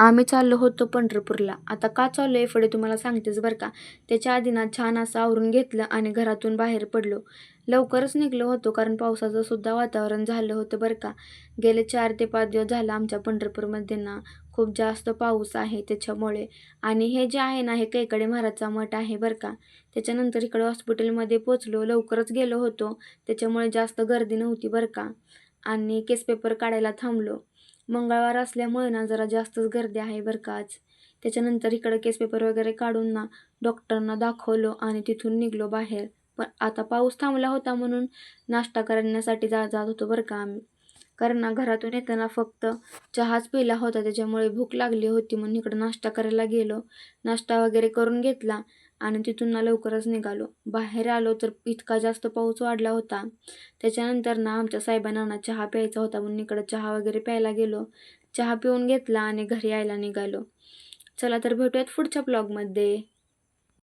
आम्ही चाललो होतो पंढरपूरला. आता का चाललो आहे पुढे तुम्हाला सांगतेच बरं का. त्याच्या आधी ना छान असं आवरून घेतलं आणि घरातून बाहेर पडलो. लवकरच निघलो होतो कारण पावसाचं सुद्धा वातावरण झालं होतं बरं का. गेले 4 ते 5 दिवस झालं आमच्या पंढरपूरमध्ये ना खूप जास्त पाऊस आहे त्याच्यामुळे. आणि हे जे आहे ना हे कैकाडे महाराजचा मठ आहे बरं का. त्याच्यानंतर इकडं हॉस्पिटलमध्ये पोचलो. लवकरच गेलो होतो त्याच्यामुळे जास्त गर्दी नव्हती बरं का. आणि केस पेपर काढायला थांबलो. मंगळवार असल्यामुळे ना जरा जास्तच गर्दी आहे बरं का आज. त्याच्यानंतर इकडं केस पेपर वगैरे काढून ना डॉक्टरांना दाखवलं आणि तिथून निघलो बाहेर. पण आता पाऊस थांबला होता म्हणून नाश्ता करण्यासाठी जात होतो बरं का आम्ही. कारण ना घरातून येताना फक्त चहाच पिला होता त्याच्यामुळे भूक लागली होती म्हणून इकडं नाश्ता करायला गेलो. नाश्ता वगैरे करून घेतला आणि तिथून ना लवकरच निघालो. बाहेर आलो तर इतका जास्त पाऊस वाढला होता. त्याच्यानंतर ना आमच्या साहेबांना ना चहा प्यायचा होता म्हणून इकडं चहा वगैरे प्यायला गेलो. चहा पिऊन घेतला आणि घरी यायला निघालो. चला तर भेटूयात पुढच्या ब्लॉगमध्ये.